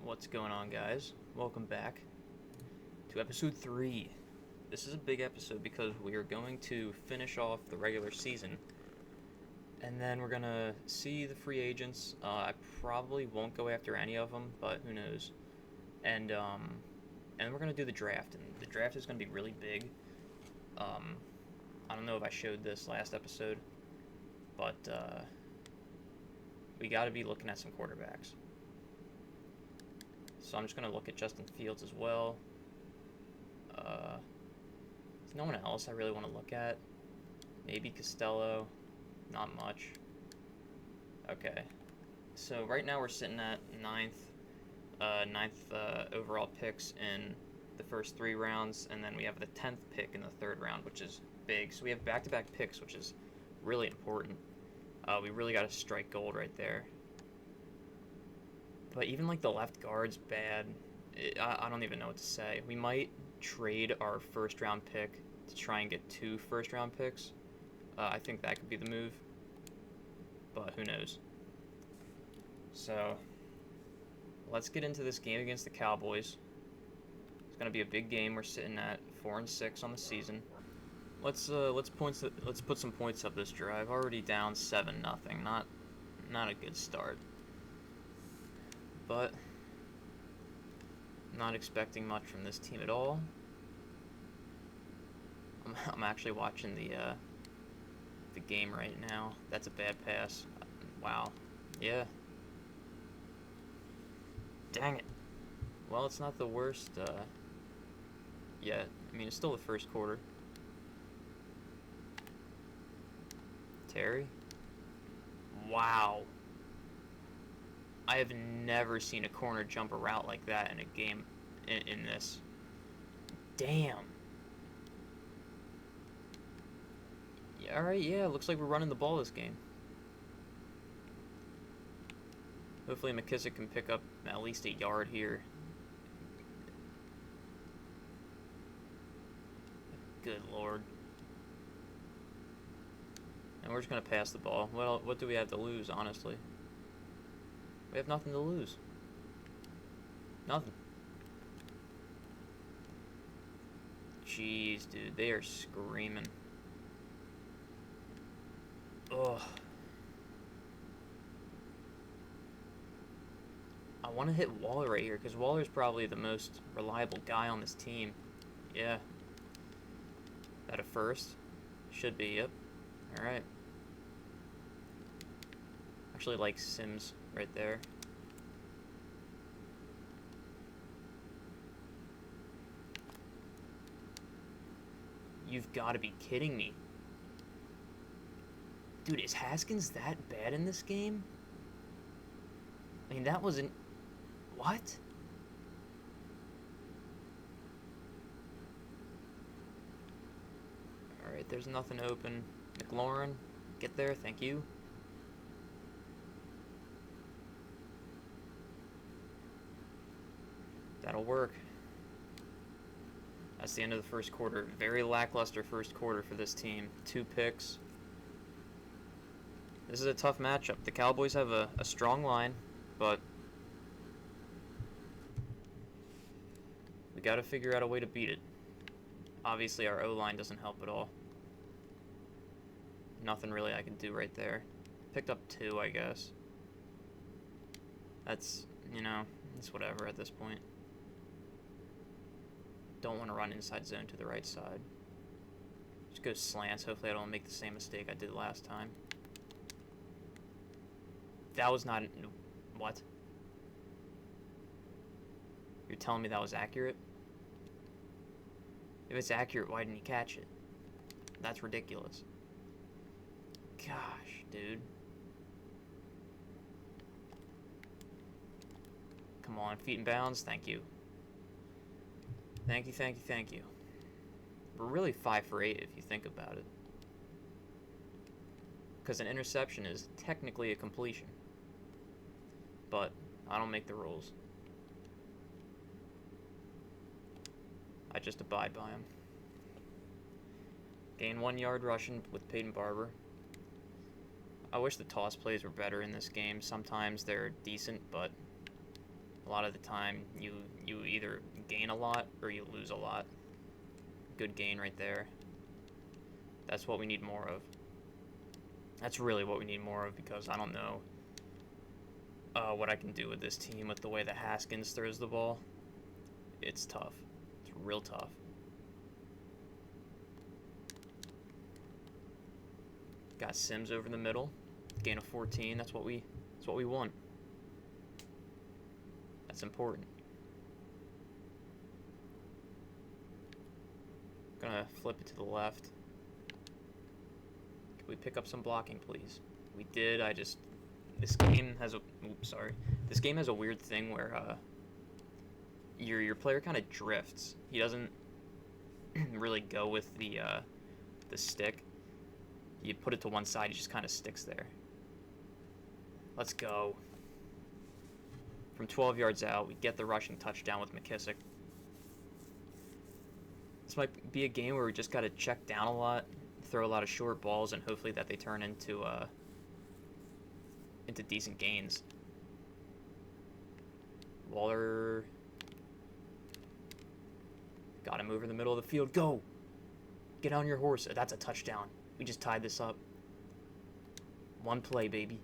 What's going on, guys? Welcome back to episode 3. This is a big episode because we are going to finish off the regular season, and then we're going to see the free agents. I probably won't go after any of them, but who knows. And we're going to do the draft, and the draft is going to be really big. I don't know if I showed this last episode, but we got to be looking at some quarterbacks. So I'm just going to look at Justin Fields as well. There's no one else I really want to look at. Maybe Costello. Not much. Okay. So right now we're sitting at ninth overall picks in the first 3 rounds, and then we have the 10th pick in the 3rd round, which is big. So we have back-to-back picks, which is really important. We really got to strike gold right there. But even like the left guard's bad. I don't even know what to say. We might trade our first round pick to try and get 2 first round picks. I think that could be the move. But who knows. So let's get into this game against the Cowboys. It's gonna be a big game. We're sitting at 4-6 on the season. Let's put some points up this drive. Already down 7-0. Not a good start. But not expecting much from this team at all. I'm actually watching the game right now. That's a bad pass. Wow. Yeah. Dang it. Well, it's not the worst yet. I mean, it's still the first quarter. Terry. Wow. I have never seen a corner jump a route like that in a game in this. Damn. Yeah, alright, yeah, looks like we're running the ball this game. Hopefully McKissick can pick up at least a yard here. Good lord. And we're just going to pass the ball. Well, what do we have to lose, honestly? We have nothing to lose. Nothing. Jeez, dude. They are screaming. Ugh. I want to hit Waller right here, because Waller's probably the most reliable guy on this team. Yeah. That a first? Should be, yep. Alright. Actually like Sims right there. You've got to be kidding me. Dude, is Haskins that bad in this game? I mean, that wasn't... What? Alright, there's nothing open. McLaurin, get there, thank you. That'll work. That's the end of the first quarter. Very lackluster first quarter for this team. 2 picks. This is a tough matchup. The Cowboys have a strong line, but we got to figure out a way to beat it. Obviously, our O-line doesn't help at all. Nothing really I can do right there. Picked up 2, I guess. That's, it's whatever at this point. Don't want to run inside zone to the right side. Just go slants. Hopefully I don't make the same mistake I did last time. That was not... What? You're telling me that was accurate? If it's accurate, why didn't he catch it? That's ridiculous. Gosh, dude. Come on, feet in bounds. Thank you. Thank you, thank you, thank you. We're really 5 for 8 if you think about it. Because an interception is technically a completion. But I don't make the rules. I just abide by them. Gain 1 yard rushing with Peyton Barber. I wish the toss plays were better in this game. Sometimes they're decent, but a lot of the time you either gain a lot or you lose a lot. Good gain right there. That's what we need more of. That's really what we need more of, because I don't know what I can do with this team with the way that Haskins throws the ball. It's tough. It's real tough. Got Sims over the middle. Gain of 14. That's what we want. That's important. Gonna flip it to the left. Can we pick up some blocking, please? We did. This game has a This game has a weird thing where your player kind of drifts. He doesn't really go with the stick. You put it to one side, he just kind of sticks there. Let's go. From 12 yards out, we get the rushing touchdown with McKissick. This might be a game where we just got to check down a lot, throw a lot of short balls, and hopefully that they turn into decent gains. Waller got him over the middle of the field. Go! Get on your horse. That's a touchdown. We just tied this up. One play, baby.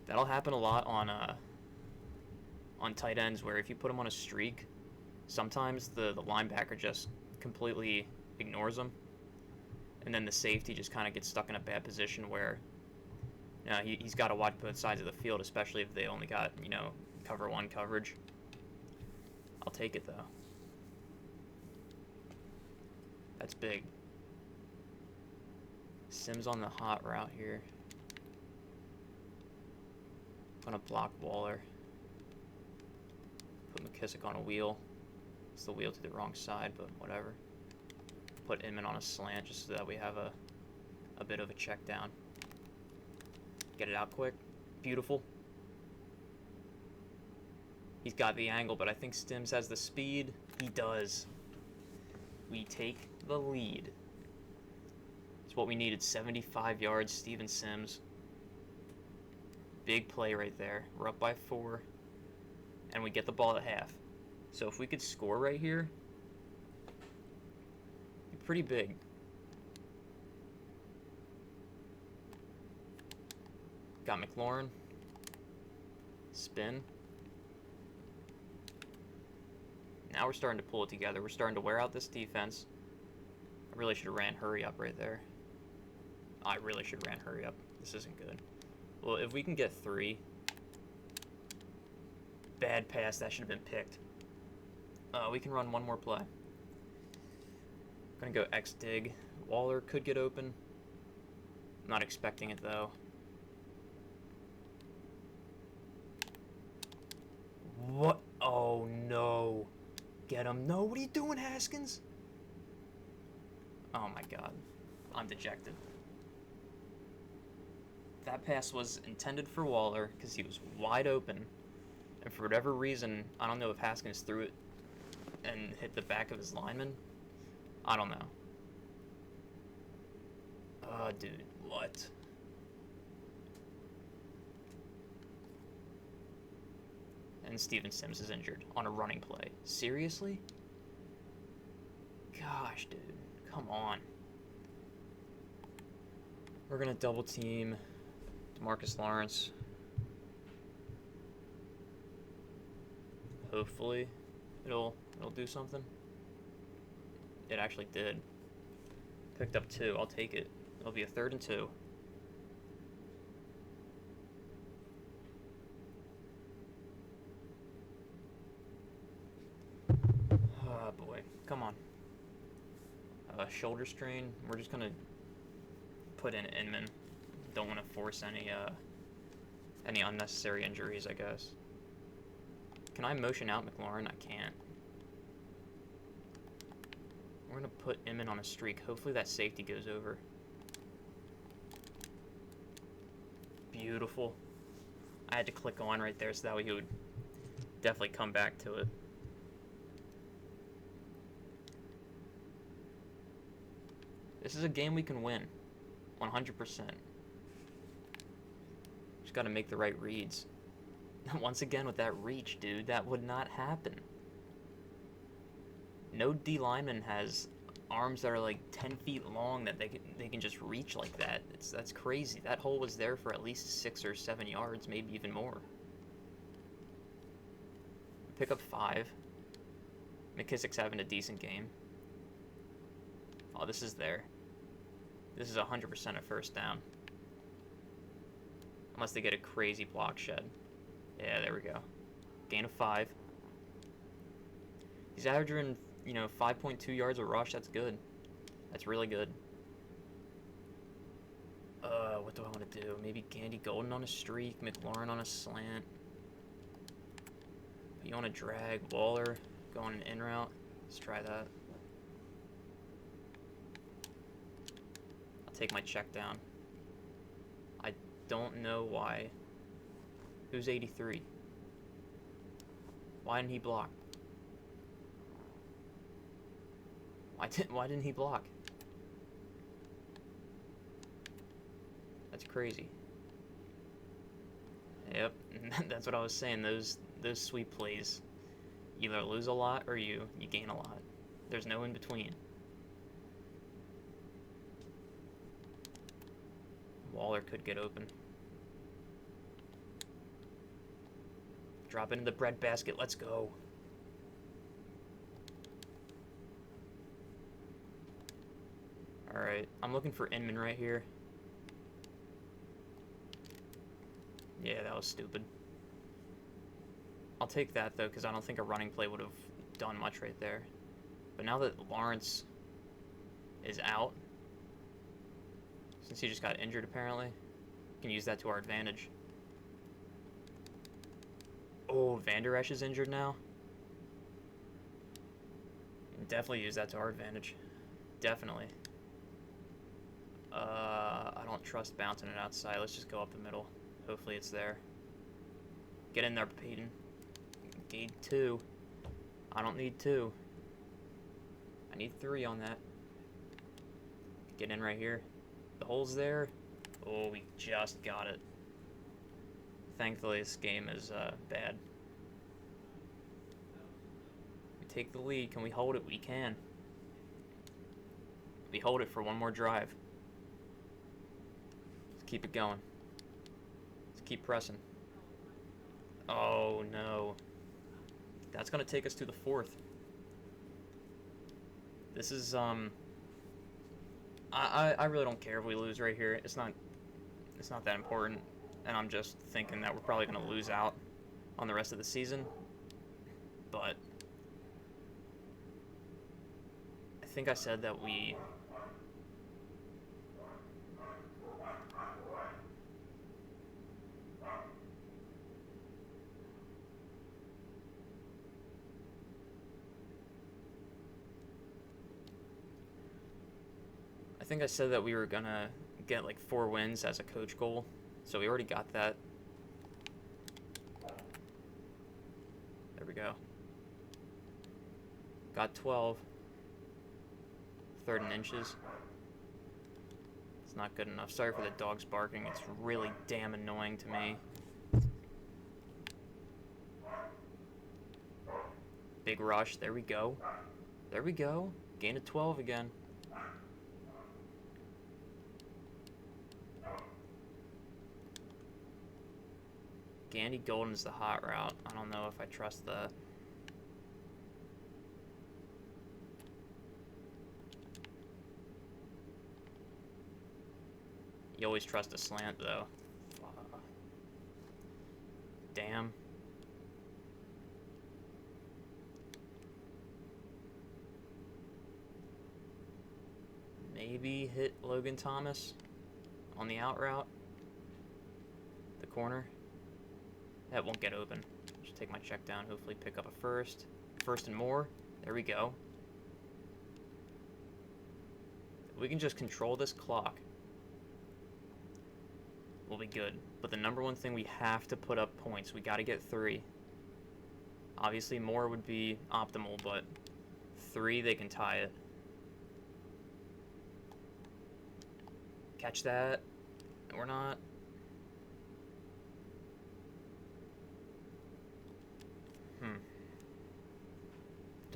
That'll happen a lot on tight ends, where if you put them on a streak, sometimes the linebacker just completely ignores them, and then the safety just kind of gets stuck in a bad position where he's got to watch both sides of the field, especially if they only got cover one coverage. I'll take it though. That's big. Sims on the hot route here. Gonna block Waller. Put McKissick on a wheel. It's the wheel to the wrong side, but whatever. Put Inman on a slant just so that we have a bit of a check down. Get it out quick. Beautiful. He's got the angle, but I think Stims has the speed. He does. We take the lead. It's what we needed. 75 yards, Steven Sims. Big play right there. We're up by 4. And we get the ball at half. So if we could score right here, it'd be pretty big. Got McLaurin. Spin. Now we're starting to pull it together. We're starting to wear out this defense. I really should have ran hurry up right there. I really should have ran hurry up. This isn't good. Well, if we can get 3. Bad pass. That should have been picked. We can run one more play. Gonna go X dig. Waller could get open. Not expecting it though. What? Oh no. Get him. No, what are you doing, Haskins? Oh my god. I'm dejected. That pass was intended for Waller because he was wide open. And for whatever reason, I don't know if Haskins threw it and hit the back of his lineman. I don't know. Dude, what? And Steven Sims is injured on a running play. Seriously? Gosh, dude. Come on. We're going to double team DeMarcus Lawrence. Hopefully it'll do something. It actually did. Picked up 2. I'll take it. It'll be a 3rd and 2. Oh boy. Come on. Shoulder strain. We're just gonna put in Inman. Don't want to force any unnecessary injuries, I guess. Can I motion out McLaurin? I can't. We're gonna put Inman on a streak. Hopefully that safety goes over. Beautiful. I had to click on right there so that way he would definitely come back to it. This is a game we can win. 100%. Just got to make the right reads. Once again with that reach, dude, that would not happen. No D lineman has arms that are like 10 feet long that they can just reach like that. That's crazy. That hole was there for at least 6 or 7 yards, maybe even more. Pick up 5. McKissick's having a decent game. Oh, this is there. This is 100% a first down. Unless they get a crazy block shed. Yeah, there we go. Gain of 5. He's averaging, 5.2 yards a rush. That's good. That's really good. What do I want to do? Maybe Gandy Golden on a streak, McLaurin on a slant. You want to drag Waller, going an in route? Let's try that. I'll take my check down. I don't know why. Who's 83? Why didn't he block? Why didn't he block? That's crazy. Yep, that's what I was saying. Those sweep plays, you either lose a lot or you gain a lot. There's no in between. Waller could get open. Drop into the bread basket. Let's go. Alright, I'm looking for Inman right here. Yeah, that was stupid. I'll take that, though, because I don't think a running play would have done much right there. But now that Lawrence is out, since he just got injured, apparently, we can use that to our advantage. Oh, Van Der Esch is injured now. Definitely use that to our advantage. Definitely. I don't trust bouncing it outside. Let's just go up the middle. Hopefully it's there. Get in there, Peyton. Need 2. I don't need 2. I need 3 on that. Get in right here. The hole's there. Oh, we just got it. Thankfully, this game is bad. We take the lead. Can we hold it? We can. We hold it for one more drive. Let's keep it going. Let's keep pressing. Oh, no. That's going to take us to the 4th. This is, I really don't care if we lose right here. It's not that important. And I'm just thinking that we're probably going to lose out on the rest of the season. But I think I said that we... I think I said that we were going to get like 4 wins as a coach goal. So we already got that. There we go. Got 12. 3rd and inches. It's not good enough. Sorry for the dogs barking. It's really damn annoying to me. Big rush. There we go. There we go. Gain of 12 again. Gandy Golden's the hot route. I don't know if I trust that. You always trust a slant, though. Damn. Maybe hit Logan Thomas on the out route. The corner. That won't get open. Just take my check down, hopefully pick up a first. First and more. There we go. We can just control this clock. We'll be good. But the number one thing, we have to put up points. We got to get 3. Obviously, more would be optimal, but 3, they can tie it. Catch that. Or not.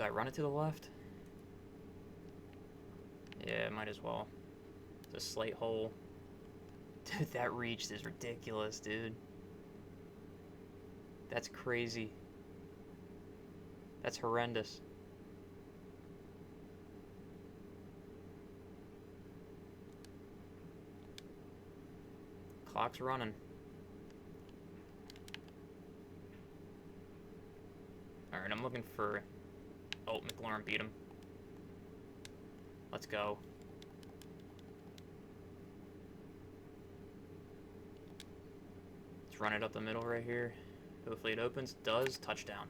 Do I run it to the left? Yeah, might as well. It's a slate hole. Dude, that reach is ridiculous, dude. That's crazy. That's horrendous. Clock's running. Alright, I'm looking for... Oh, McLaurin beat him. Let's go. Let's run it up the middle right here. Hopefully it opens. Does. Touchdown.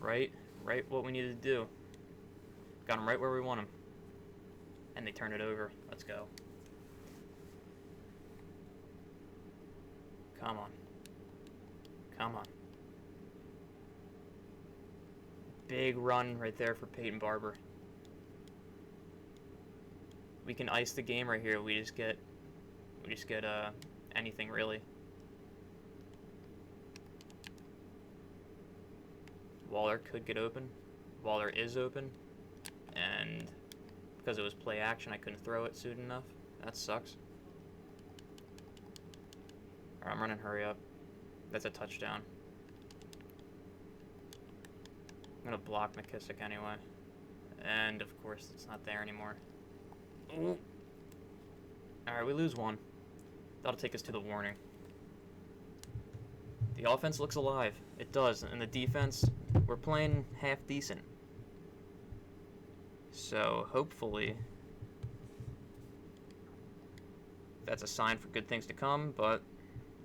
Right what we needed to do. Got him right where we want him. And they turned it over. Let's go. Come on. Come on. Big run right there for Peyton Barber. We can ice the game right here. We just get anything really. Waller could get open. Waller is open. And because it was play action, I couldn't throw it soon enough. That sucks. Alright, I'm running hurry up. That's a touchdown. I'm going to block McKissick anyway. And, of course, it's not there anymore. Ooh. Alright, we lose one. That'll take us to the warning. The offense looks alive. It does. And the defense, we're playing half decent. So, hopefully, that's a sign for good things to come, but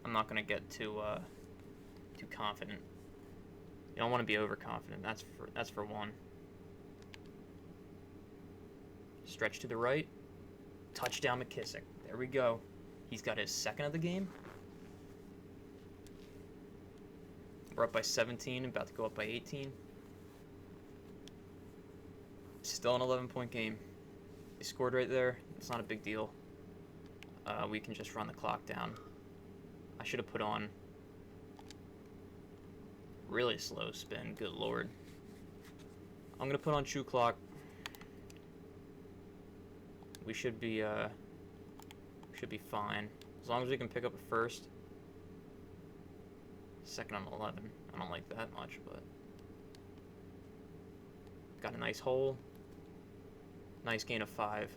I'm not going to get too confident. You don't want to be overconfident. That's for one. Stretch to the right. Touchdown McKissick. There we go. He's got his second of the game. We're up by 17, about to go up by 18. Still an 11-point game. He scored right there. It's not a big deal. We can just run the clock down. I should have put on really slow spin. Good lord. I'm gonna put on true clock. We should be fine as long as we can pick up a first. Second on 11. I don't like that much, but got a nice hole. Nice gain of 5.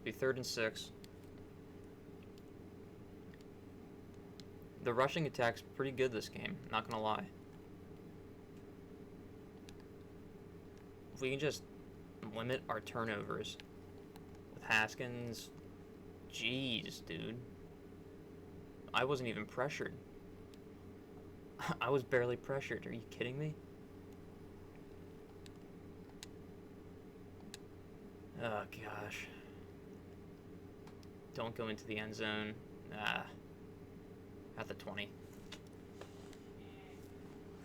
Be 3rd and 6. The rushing attack's pretty good this game, not gonna lie. If we can just limit our turnovers with Haskins, jeez, dude. I wasn't even pressured. I was barely pressured. Are you kidding me? Oh, gosh. Don't go into the end zone. At the 20.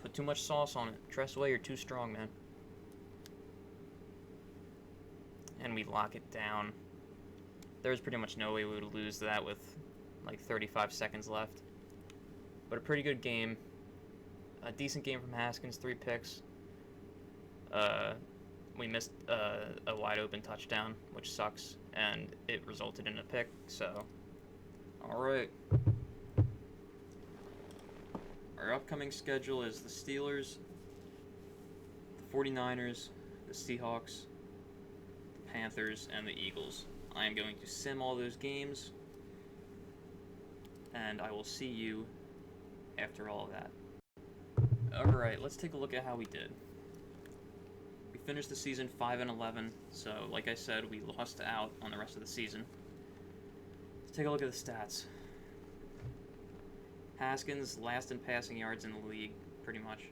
Put too much sauce on it. Tressway, you're too strong, man. And we lock it down. There's pretty much no way we would lose that with like 35 seconds left. But a pretty good game. A decent game from Haskins, 3 picks. We missed a wide open touchdown, which sucks, and it resulted in a pick, so alright. Our upcoming schedule is the Steelers, the 49ers, the Seahawks, the Panthers, and the Eagles. I am going to sim all those games, and I will see you after all of that. Alright, let's take a look at how we did. We finished the season 5-11, so like I said, we lost out on the rest of the season. Let's take a look at the stats. Haskins, last in passing yards in the league, pretty much.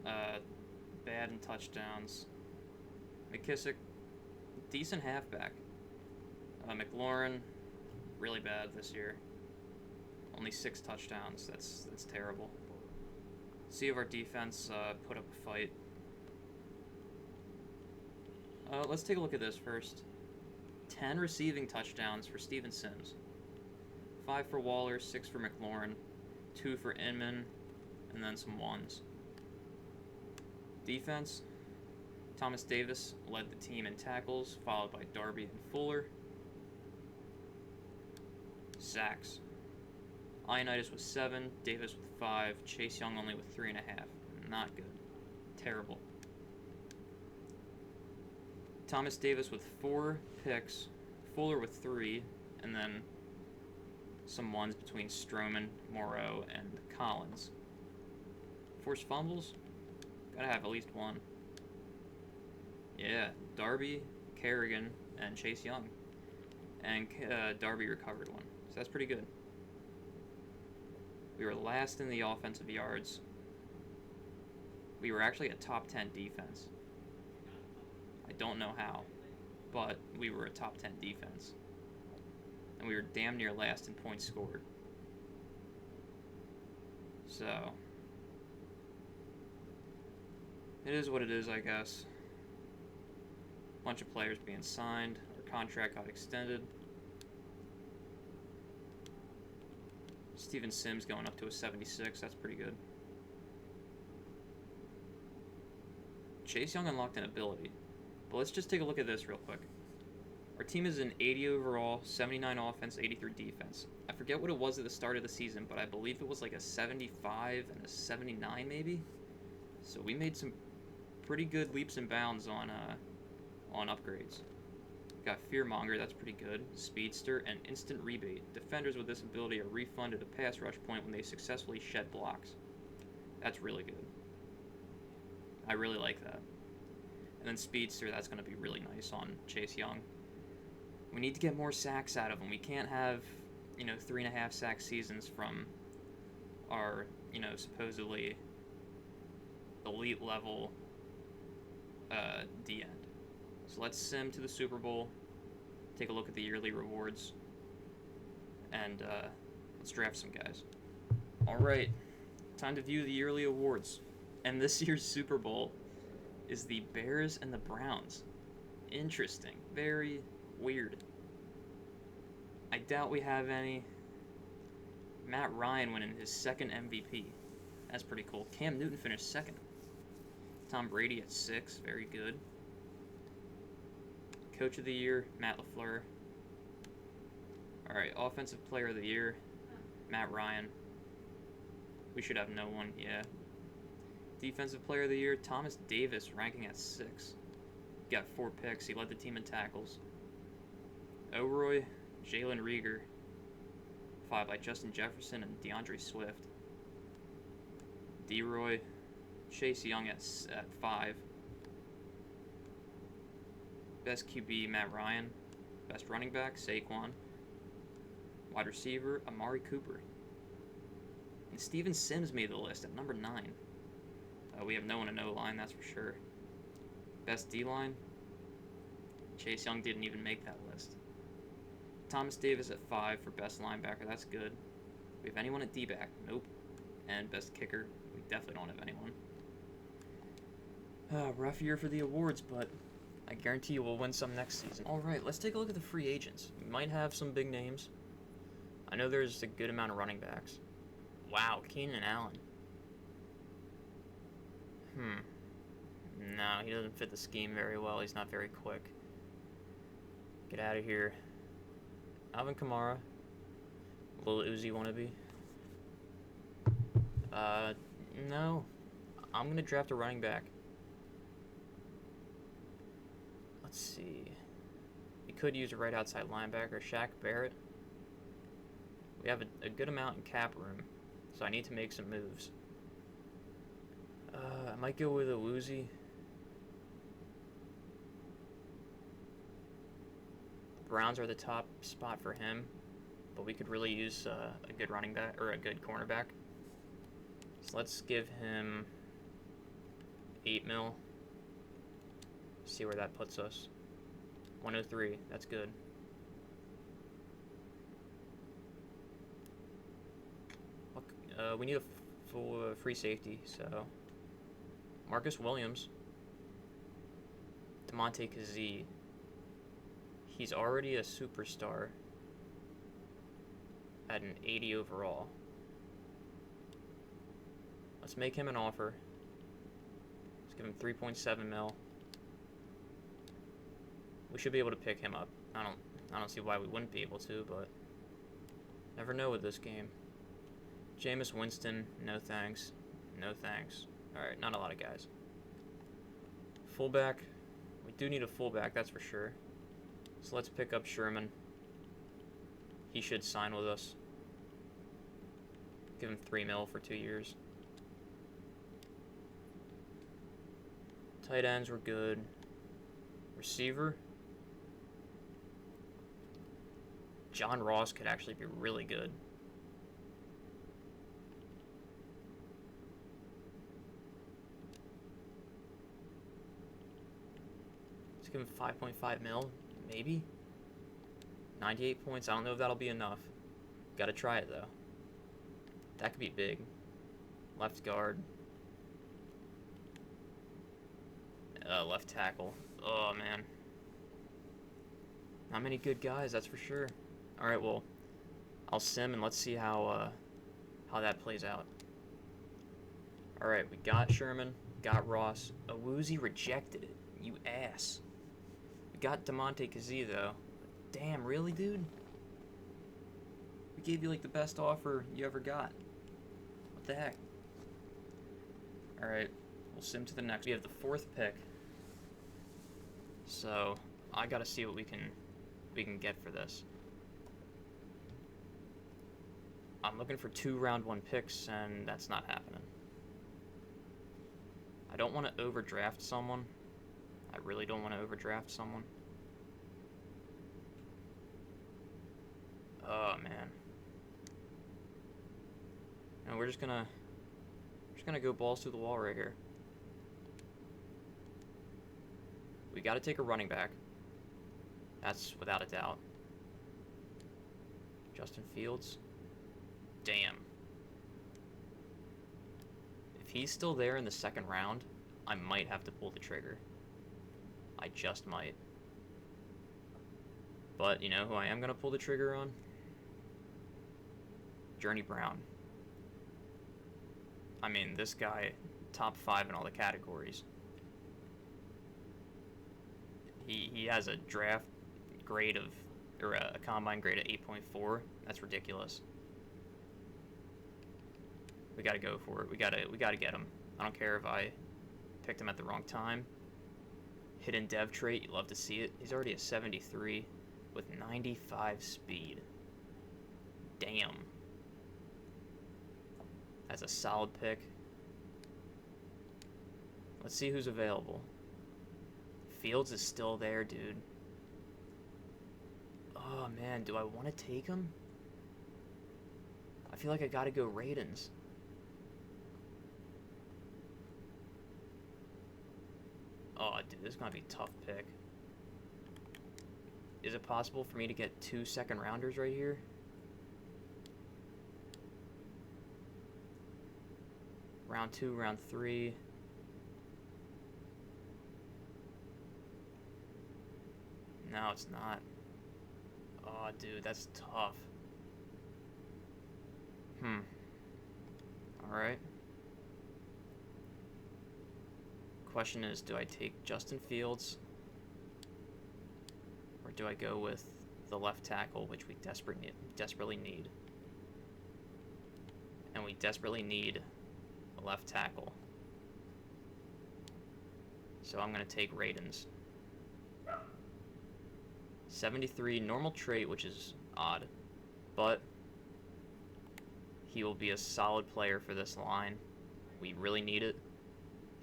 Bad in touchdowns. McKissick, decent halfback. McLaurin, really bad this year. Only 6 touchdowns. That's terrible. See if our defense put up a fight. Let's take a look at this first. 10 receiving touchdowns for Steven Sims. 5 for Waller, 6 for McLaurin, 2 for Inman, and then some ones. Defense, Thomas Davis led the team in tackles, followed by Darby and Fuller. Sacks, Ioannidis with 7, Davis with 5, Chase Young only with 3.5. Not good. Terrible. Thomas Davis with 4 picks, Fuller with 3, and then some ones between Stroman, Moreau, and Collins. Forced fumbles? Gotta have at least one. Yeah, Darby, Kerrigan, and Chase Young. And Darby recovered one, so that's pretty good. We were last in the offensive yards. We were actually a top 10 defense. I don't know how, but we were a top 10 defense. And we were damn near last in points scored. So, it is what it is, I guess. Bunch of players being signed. Our contract got extended. Steven Sims going up to a 76. That's pretty good. Chase Young unlocked an ability. But let's just take a look at this real quick. Our team is an 80 overall, 79 offense, 83 defense. I forget what it was at the start of the season, but I believe it was like a 75 and a 79 maybe. So we made some pretty good leaps and bounds on upgrades. Got Fearmonger, that's pretty good. Speedster, and Instant Rebate. Defenders with this ability are refunded a pass rush point when they successfully shed blocks. That's really good. I really like that. And then Speedster, that's going to be really nice on Chase Young. We need to get more sacks out of him. We can't have, 3.5 sack seasons from our, supposedly elite level D end. So let's sim to the Super Bowl, take a look at the yearly rewards, and let's draft some guys. All right, time to view the yearly awards. And this year's Super Bowl is the Bears and the Browns. Interesting. Very weird. I doubt we have any. Matt Ryan winning his second MVP. That's pretty cool. Cam Newton finished second. Tom Brady at 6. Very good. Coach of the Year, Matt LaFleur. Alright, Offensive Player of the Year, Matt Ryan. We should have no one, yeah. Defensive Player of the Year, Thomas Davis, ranking at 6. Got 4 picks. He led the team in tackles. O'Roy, Jalen Rieger, followed by Justin Jefferson and DeAndre Swift. D-Roy, Chase Young at 5. Best QB, Matt Ryan. Best running back, Saquon. Wide receiver, Amari Cooper. And Steven Sims made the list at number 9. We have no one in O-line, that's for sure. Best D-line, Chase Young didn't even make that list. Thomas Davis at 5 for best linebacker, that's good. We have anyone at D-back? Nope. And best kicker, we definitely don't have anyone. Rough year for the awards, but I guarantee you we'll win some next season. Alright, let's take a look at the free agents. We might have some big names. I know there's a good amount of running backs. Wow, Keenan Allen. No, he doesn't fit the scheme very well. He's not very quick. Get out of here. Alvin Kamara. Lil Uzi wannabe. No. I'm going to draft a running back. Let's see. We could use a right outside linebacker, Shaq Barrett. We have a good amount in cap room, so I need to make some moves. I might go with a Uzi. The Browns are the top spot for him, but we could really use a good running back or a good cornerback. So let's give him 8 mil. See where that puts us. 103. That's good. We need a full free safety, so Marcus Williams, DeMonte Kazee. He's already a superstar at an 80 overall. Let's make him an offer. Let's give him 3.7 mil. We should be able to pick him up. I don't see why we wouldn't be able to, but never know with this game. Jameis Winston, no thanks. No thanks. Alright, not a lot of guys. Fullback. We do need a fullback, that's for sure. So let's pick up Sherman. He should sign with us. Give him 3 mil for 2 years. Tight ends were good. Receiver. John Ross could actually be really good. Let's give him 5.5 mil, maybe? 98 points, I don't know if that'll be enough. Gotta try it though. That could be big. Left guard. Left tackle. Oh man. Not many good guys, that's for sure. Alright, well, I'll sim and let's see how that plays out. Alright, we got Sherman, got Ross. Awuzie rejected it, you ass. We got DeMonte Kazee though. Damn, really, dude? We gave you like the best offer you ever got. What the heck? Alright, we'll sim to the next. We have the 4th pick. So, I gotta see what we can get for this. I'm looking for 2 round 1 picks, and that's not happening. I don't want to overdraft someone. I really don't want to overdraft someone. Oh man. No, we're just gonna go balls to the wall right here. We got to take a running back. That's without a doubt. Justin Fields. Damn. If he's still there in the 2nd round, I might have to pull the trigger. I just might. But you know who I am going to pull the trigger on? Journey Brown. I mean, this guy, top 5 in all the categories. He has a draft grade of, or a combine grade of 8.4. That's ridiculous. We gotta go for it. We gotta get him. I don't care if I picked him at the wrong time. Hidden dev trait, you love to see it. He's already a 73 with 95 speed. Damn. That's a solid pick. Let's see who's available. Fields is still there, dude. Oh man, do I want to take him? I feel like I gotta go Raidens. Oh, dude, this is gonna be a tough pick. Is it possible for me to get 2 second rounders right here? Round 2, round 3. No, it's not. Oh, dude, that's tough. Alright. Question is, do I take Justin Fields? Or do I go with the left tackle, which we desperately need? And we desperately need a left tackle. So I'm going to take Raidens. 73, normal trait, which is odd. But he will be a solid player for this line. We really need it.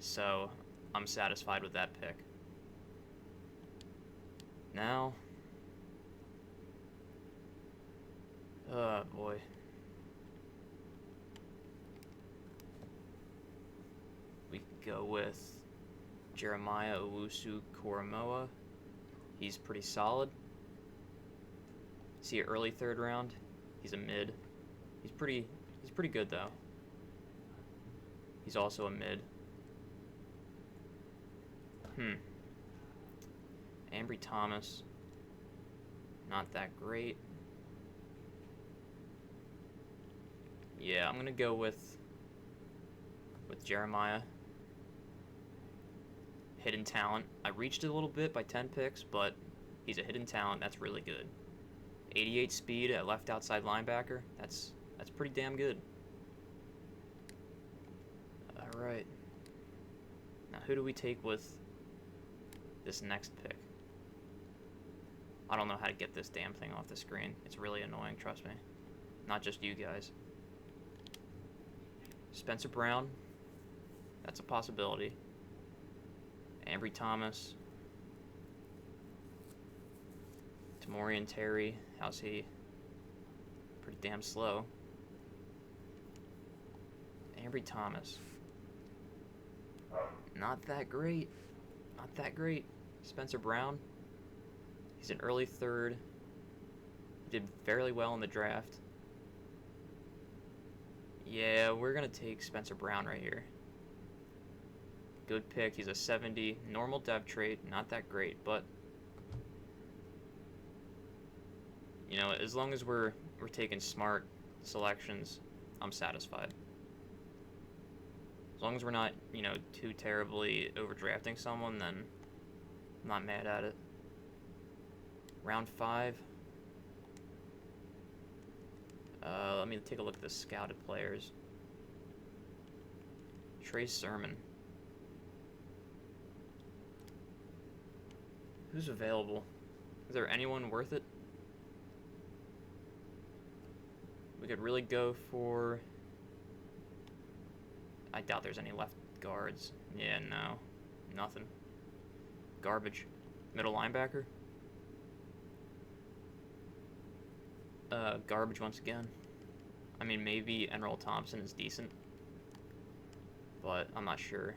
So I'm satisfied with that pick. Now, oh boy. We could go with Jeremiah Owusu-Koramoah. He's pretty solid. Is he an early 3rd round? He's a mid. He's pretty good though. He's also a mid. Ambry Thomas. Not that great. Yeah, I'm gonna go with Jeremiah. Hidden talent. I reached it a little bit by 10 picks, but he's a hidden talent. That's really good. 88 speed at left outside linebacker. That's pretty damn good. All right. Now, who do we take with this next pick? I don't know how to get this damn thing off the screen. It's really annoying, trust me. Not just you guys. Spencer Brown. That's a possibility. Ambry Thomas. Tamorian Terry. How's he? Pretty damn slow. Ambry Thomas. Not that great. Not that great. Spencer Brown. He's an early third. Did fairly well in the draft. Yeah, we're going to take Spencer Brown right here. Good pick. He's a 70. Normal dev trait. Not that great, but you know, as long as we're taking smart selections, I'm satisfied. As long as we're not, you know, too terribly overdrafting someone, then I'm not mad at it. Round 5. Let me take a look at the scouted players. Trey Sermon. Who's available? Is there anyone worth it? We could really go for... I doubt there's any left guards. Yeah, no. Nothing. Garbage. Middle linebacker? Garbage once again. I mean, maybe Enroll Thompson is decent, but I'm not sure.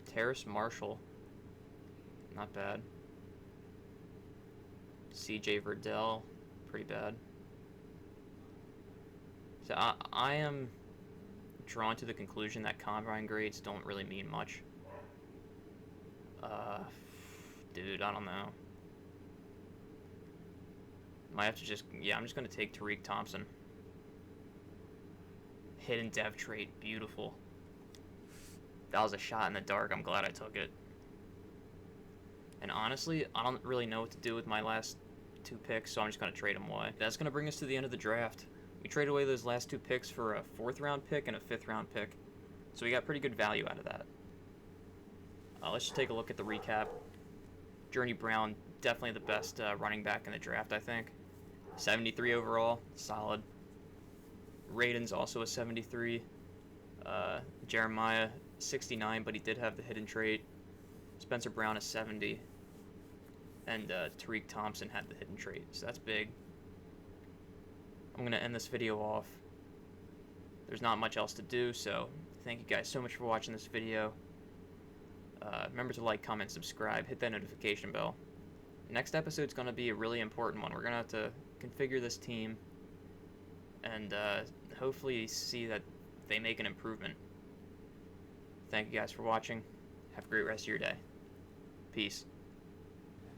Terrace Marshall. Not bad. CJ Verdell. Pretty bad. So I am drawn to the conclusion that combine grades don't really mean much. Dude, I don't know. Might have to just... Yeah, I'm just going to take Tariq Thompson. Hidden dev trait. Beautiful. That was a shot in the dark. I'm glad I took it. And honestly, I don't really know what to do with my last 2 picks, so I'm just going to trade them away. That's going to bring us to the end of the draft. We traded away those last 2 picks for a 4th round pick and a 5th round pick. So we got pretty good value out of that. Let's just take a look at the recap. Journey Brown, definitely the best running back in the draft, I think. 73 overall, solid. Raiden's also a 73. Jeremiah, 69, but he did have the hidden trait. Spencer Brown is 70. And Tariq Thompson had the hidden trait, so that's big. I'm going to end this video off. There's not much else to do, so thank you guys so much for watching this video. Remember to like, comment, subscribe, hit that notification bell. Next episode's going to be a really important one. We're going to have to configure this team and hopefully see that they make an improvement. Thank you guys for watching. Have a great rest of your day. Peace.